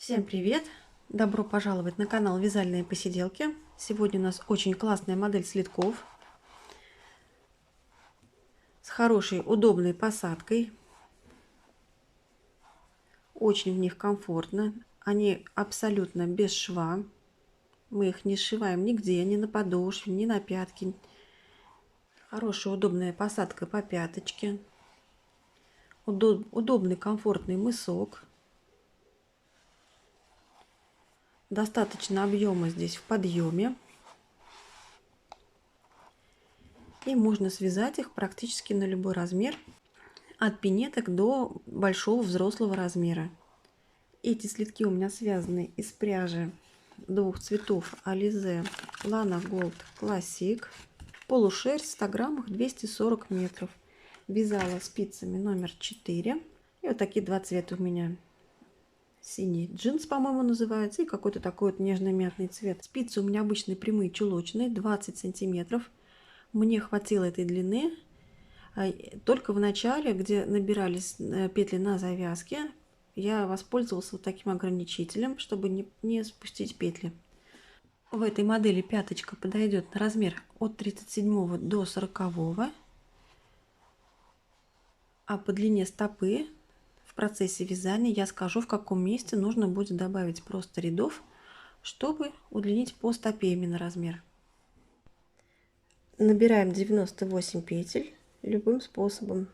Всем привет! Добро пожаловать на канал Вязальные посиделки. Сегодня у нас очень классная модель слитков с хорошей удобной посадкой. Очень в них комфортно. Они абсолютно без шва. Мы их не сшиваем нигде, ни на подошве, ни на пятки. Хорошая удобная посадка по пяточке. Удобный комфортный мысок. Достаточно объема здесь в подъеме. И можно связать их практически на любой размер, от пинеток до большого взрослого размера. Эти слитки у меня связаны из пряжи двух цветов Alize Lana Gold Classic. Полушерсть в 100 граммах 240 метров. Вязала спицами номер 4. И вот такие два цвета у меня. Синий джинс, по-моему, называется, и какой-то такой вот нежно-мятный цвет. Спицы у меня обычные прямые чулочные, 20 сантиметров. Мне хватило этой длины. Только в начале, где набирались петли на завязке, я воспользовался вот таким ограничителем, чтобы не спустить петли. В этой модели пяточка подойдет на размер от 37 до 40. А по длине стопы в процессе вязания я скажу, в каком месте нужно будет добавить просто рядов, чтобы удлинить по стопе именно размер. Набираем 98 петель любым способом.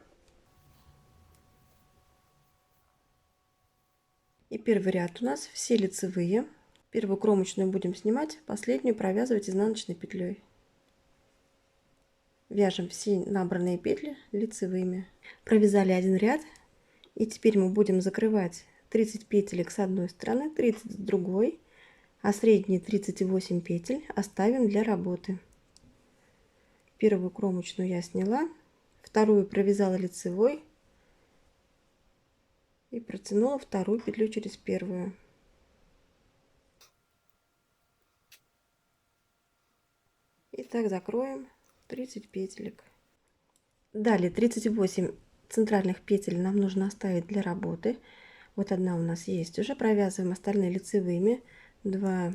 И первый ряд у нас все лицевые. Первую кромочную будем снимать, последнюю провязывать изнаночной петлей. Вяжем все набранные петли лицевыми. Провязали один ряд, и теперь мы будем закрывать 30 петелек с одной стороны, 30 с другой, а средние 38 петель оставим для работы. Первую кромочную я сняла, вторую провязала лицевой и протянула вторую петлю через первую. И так закроем 30 петелек. Далее 38 центральных петель нам нужно оставить для работы. Вот одна у нас есть. Уже провязываем остальные лицевыми. 2,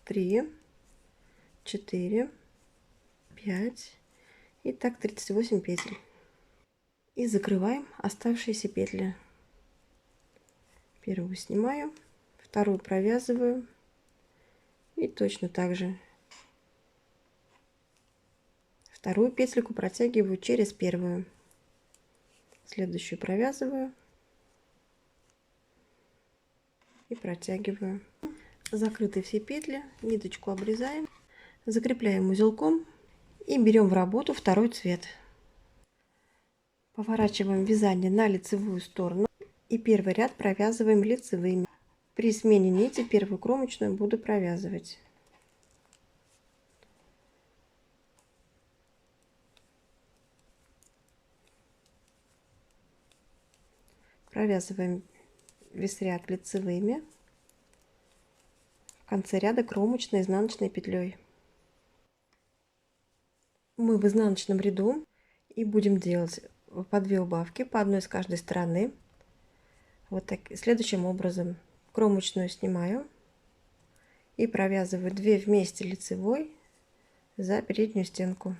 3, 4, 5. И так 38 петель. И закрываем оставшиеся петли. Первую снимаю, вторую провязываю. И точно так же вторую петельку протягиваю через первую. Следующую провязываю и протягиваю. Закрыты все петли, ниточку обрезаем, закрепляем узелком и берем в работу второй цвет. Поворачиваем вязание на лицевую сторону и первый ряд провязываем лицевыми. При смене нити первую кромочную буду провязывать. Провязываем весь ряд лицевыми. В конце ряда кромочной изнаночной петлей. Мы в изнаночном ряду и будем делать по 2 убавки, по одной с каждой стороны. Вот так, следующим образом. Кромочную снимаю и провязываю 2 вместе лицевой за переднюю стенку.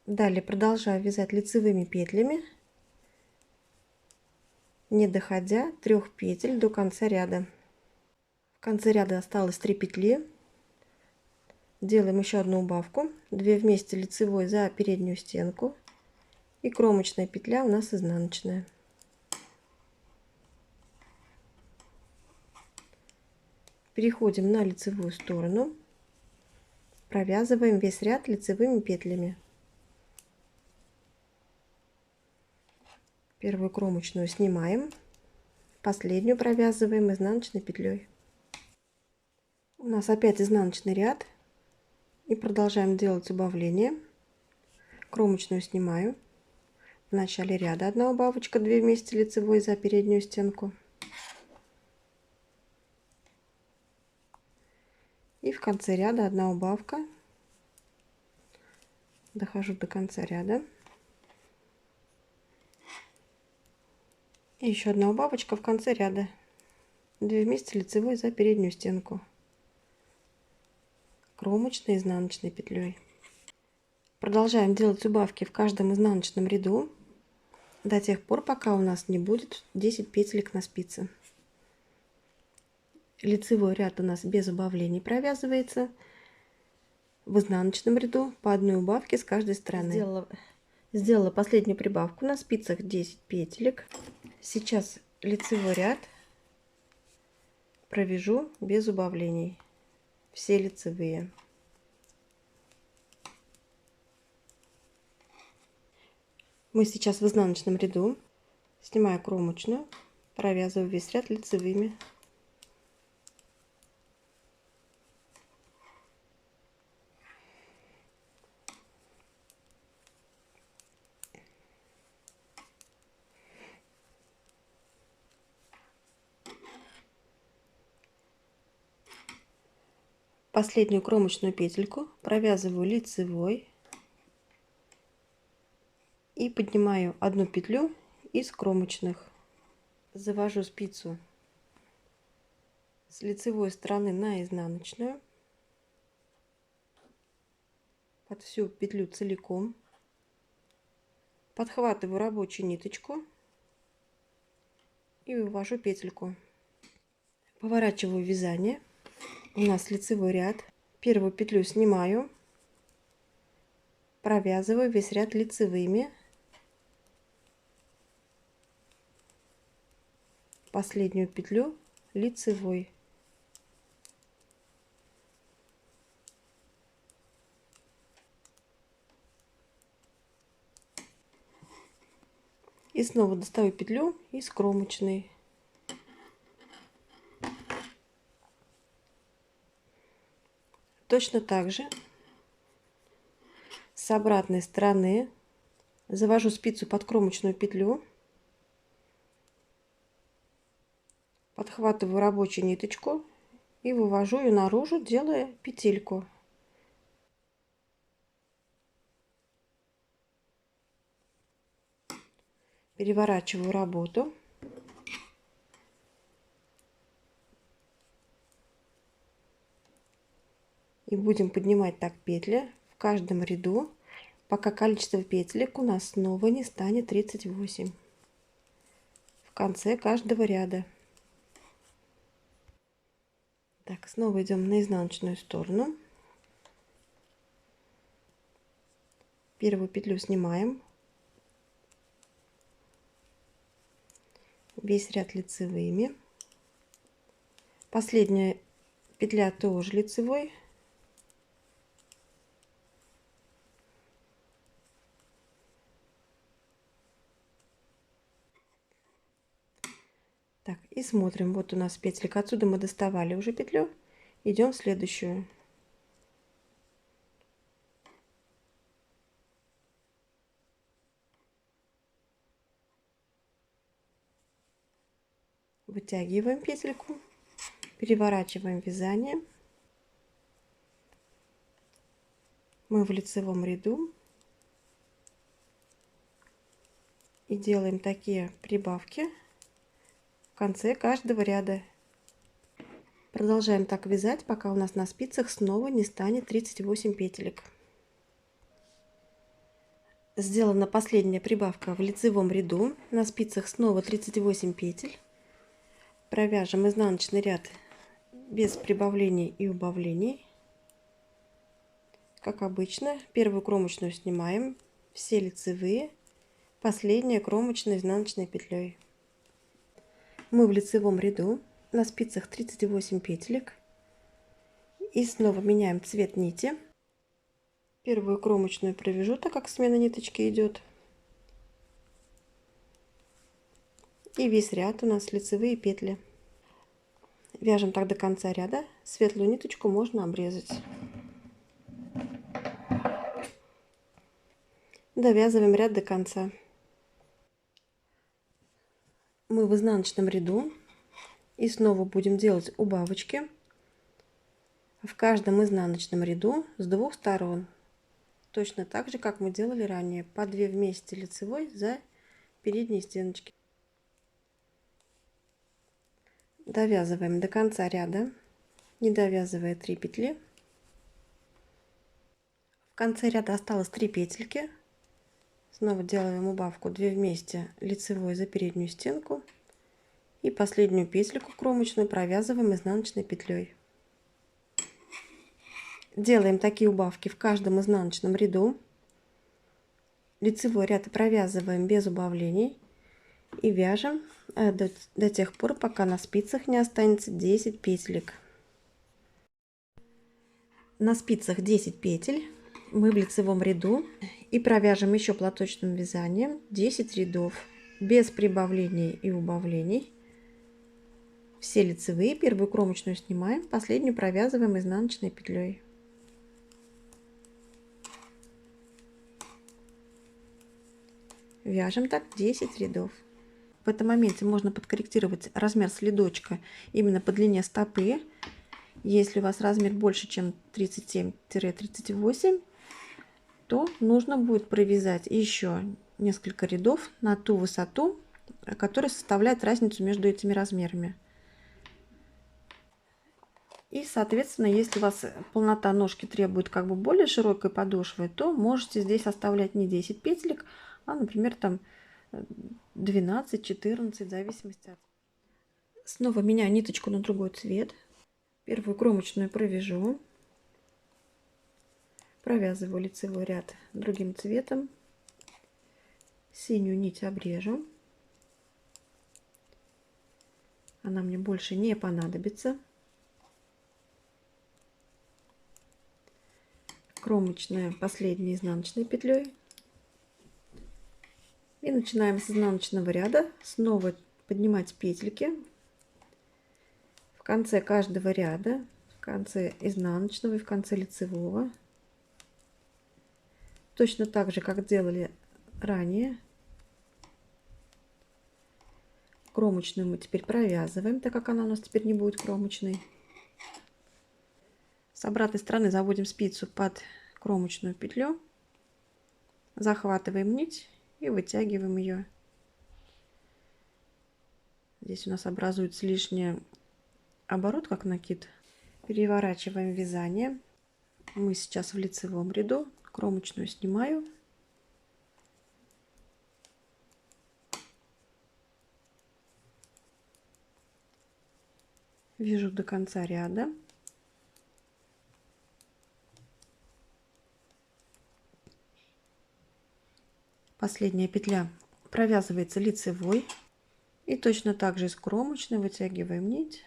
Далее продолжаю вязать лицевыми петлями, не доходя 3 петель до конца ряда. В конце ряда осталось 3 петли. Делаем еще одну убавку, 2 вместе лицевой за переднюю стенку, и кромочная петля у нас изнаночная. Переходим на лицевую сторону, провязываем весь ряд лицевыми петлями. Первую кромочную снимаем, последнюю провязываем изнаночной петлей. У нас опять изнаночный ряд, и продолжаем делать убавление. Кромочную снимаю, в начале ряда одна убавочка, 2 вместе лицевой за переднюю стенку, и в конце ряда одна убавка, дохожу до конца ряда. И еще одна убавочка в конце ряда. 2 вместе лицевой за переднюю стенку. Кромочной, изнаночной петлей. Продолжаем делать убавки в каждом изнаночном ряду до тех пор, пока у нас не будет 10 петелек на спице. Лицевой ряд у нас без убавлений провязывается. В изнаночном ряду по одной убавке с каждой стороны. Сделала последнюю прибавку на спицах 10 петелек. Сейчас лицевой ряд провяжу без убавлений. Все лицевые. Мы сейчас в изнаночном ряду. Снимаю кромочную, провязываю весь ряд лицевыми. Последнюю кромочную петельку провязываю лицевой и поднимаю одну петлю из кромочных. Завожу спицу с лицевой стороны на изнаночную под всю петлю целиком, подхватываю рабочую ниточку и вывожу петельку. Поворачиваю вязание. У нас лицевой ряд. Первую петлю снимаю, провязываю весь ряд лицевыми. Последнюю петлю лицевой. И снова достаю петлю из кромочной. Точно так же с обратной стороны завожу спицу под кромочную петлю, подхватываю рабочую ниточку и вывожу ее наружу, делая петельку. Переворачиваю работу. И будем поднимать так петли в каждом ряду, пока количество петелек у нас снова не станет 38 в конце каждого ряда. Так, снова идем на изнаночную сторону. Первую петлю снимаем. Весь ряд лицевыми. Последняя петля тоже лицевой. Так, и смотрим. Вот у нас петелька. Отсюда мы доставали уже петлю. Идем в следующую. Вытягиваем петельку. Переворачиваем вязание. Мы в лицевом ряду. И делаем такие прибавки в конце каждого ряда. Продолжаем так вязать, пока у нас на спицах снова не станет 38 петелек. Сделана последняя прибавка в лицевом ряду. На спицах снова 38 петель. Провяжем изнаночный ряд без прибавлений и убавлений. Как обычно, первую кромочную снимаем, все лицевые, последняя кромочная изнаночной петлей. Мы в лицевом ряду, на спицах 38 петелек. И снова меняем цвет нити. Первую кромочную провяжу, так как смена ниточки идет. И весь ряд у нас лицевые петли. Вяжем так до конца ряда. Светлую ниточку можно обрезать. Довязываем ряд до конца. Мы в изнаночном ряду. И снова будем делать убавочки в каждом изнаночном ряду с двух сторон. Точно так же, как мы делали ранее. По 2 вместе лицевой за передние стеночки. Довязываем до конца ряда, не довязывая 3 петли. В конце ряда осталось 3 петельки. Снова делаем убавку 2 вместе лицевой за переднюю стенку и последнюю петельку кромочную провязываем изнаночной петлей. Делаем такие убавки в каждом изнаночном ряду. Лицевой ряд провязываем без убавлений и вяжем до тех пор, пока на спицах не останется 10 петелек. На спицах 10 петель мы в лицевом ряду и провяжем еще платочным вязанием 10 рядов без прибавлений и убавлений. Все лицевые, первую кромочную снимаем, последнюю провязываем изнаночной петлей. Вяжем так 10 рядов. В этом моменте можно подкорректировать размер следочка именно по длине стопы. Если у вас размер больше, чем 37-38, то нужно будет провязать еще несколько рядов на ту высоту, которая составляет разницу между этими размерами. И, соответственно, если у вас полнота ножки требует как бы более широкой подошвы, то можете здесь оставлять не 10 петелек, а, например, там 12-14, в зависимости от... Снова меняю ниточку на другой цвет. Первую кромочную провяжу. Провязываю лицевой ряд другим цветом. Синюю нить обрежу. Она мне больше не понадобится. Кромочная последней изнаночной петлей. И начинаем с изнаночного ряда. Снова поднимать петельки. В конце каждого ряда, в конце изнаночного и в конце лицевого. Точно так же, как делали ранее. Кромочную мы теперь провязываем, так как она у нас теперь не будет кромочной. С обратной стороны заводим спицу под кромочную петлю, захватываем нить и вытягиваем ее. Здесь у нас образуется лишний оборот, как накид. Переворачиваем вязание. Мы сейчас в лицевом ряду. Кромочную снимаю. Вяжу до конца ряда. Последняя петля провязывается лицевой. И точно так же из кромочной вытягиваем нить.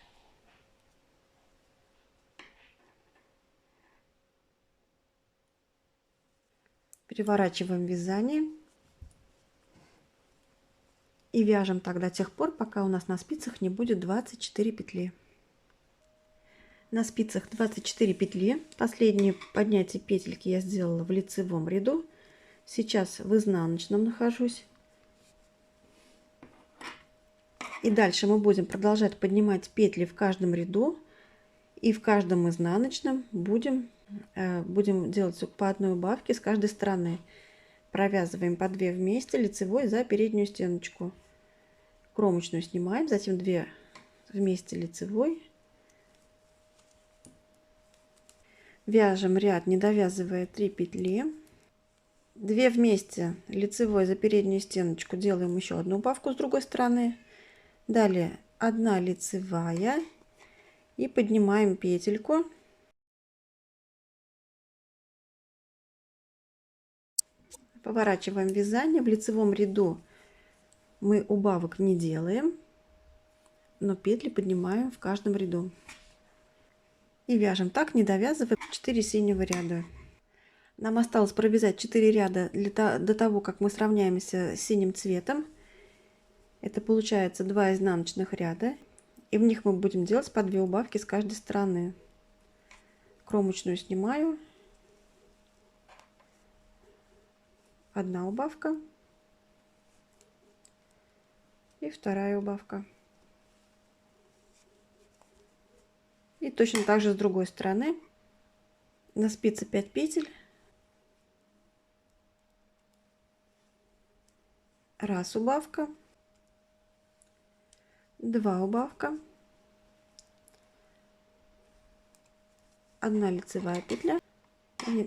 Переворачиваем вязание. И вяжем так до тех пор, пока у нас на спицах не будет 24 петли. На спицах 24 петли. Последнее поднятие петельки я сделала в лицевом ряду. Сейчас в изнаночном нахожусь. И дальше мы будем продолжать поднимать петли в каждом ряду. И в каждом изнаночном будем делать по одной убавке с каждой стороны. Провязываем по 2 вместе лицевой за переднюю стеночку. Кромочную снимаем, затем 2 вместе лицевой. Вяжем ряд, не довязывая 3 петли. 2 вместе лицевой за переднюю стеночку, делаем еще одну убавку с другой стороны. Далее 1 лицевая и поднимаем петельку. Поворачиваем вязание. В лицевом ряду мы убавок не делаем, но петли поднимаем в каждом ряду. И вяжем так, не довязывая 4 синего ряда. Нам осталось провязать 4 ряда до того, как мы сравняемся с синим цветом. Это получается 2 изнаночных ряда. И в них мы будем делать по 2 убавки с каждой стороны. Кромочную снимаю. 1 убавка. И 2 убавка. И точно так же с другой стороны. На спице 5 петель. 1 убавка. 2 убавка. 1 лицевая петля.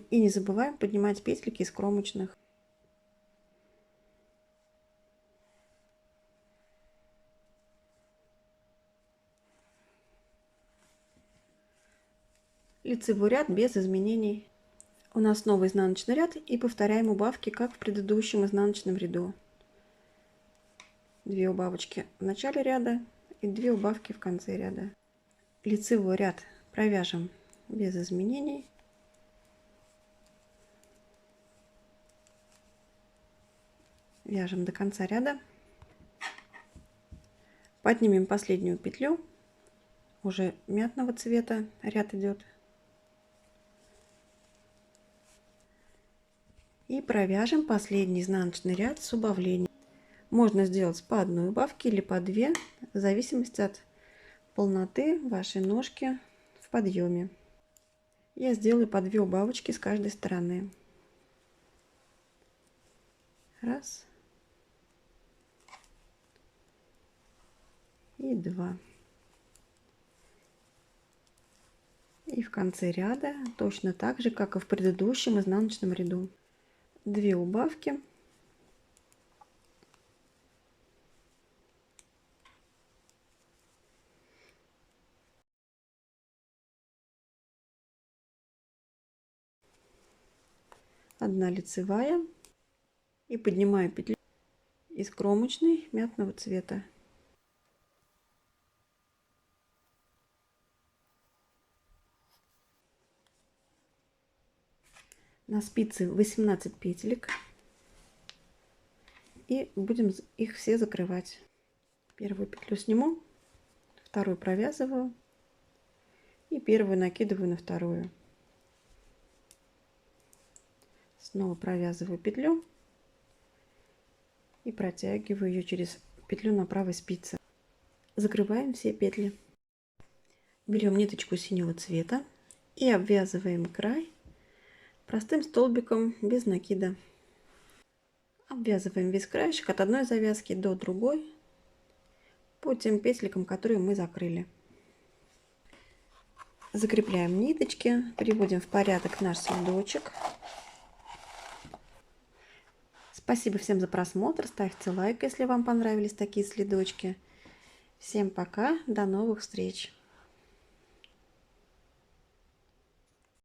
И не забываем поднимать петельки из кромочных. Лицевой ряд без изменений. У нас снова изнаночный ряд и повторяем убавки, как в предыдущем изнаночном ряду. 2 убавочки в начале ряда и 2 убавки в конце ряда. Лицевой ряд провяжем без изменений. Вяжем до конца ряда. Поднимем последнюю петлю, уже мятного цвета ряд идет. И провяжем последний изнаночный ряд с убавлением. Можно сделать по одной убавке или по 2, в зависимости от полноты вашей ножки в подъеме. Я сделаю по 2 убавочки с каждой стороны. Раз. И 2. И в конце ряда точно так же, как и в предыдущем изнаночном ряду. 2 убавки. Одна лицевая. И поднимаю петлю из кромочной мятного цвета. На спице 18 петелек. И будем их все закрывать. Первую петлю сниму, вторую провязываю и первую накидываю на вторую. Снова провязываю петлю и протягиваю ее через петлю на правой спице. Закрываем все петли. Берем ниточку синего цвета и обвязываем край простым столбиком без накида. Обвязываем весь краешек от одной завязки до другой по тем петелькам, которые мы закрыли. Закрепляем ниточки, приводим в порядок наш следочек. Спасибо всем за просмотр, ставьте лайк, если вам понравились такие следочки. Всем пока, до новых встреч!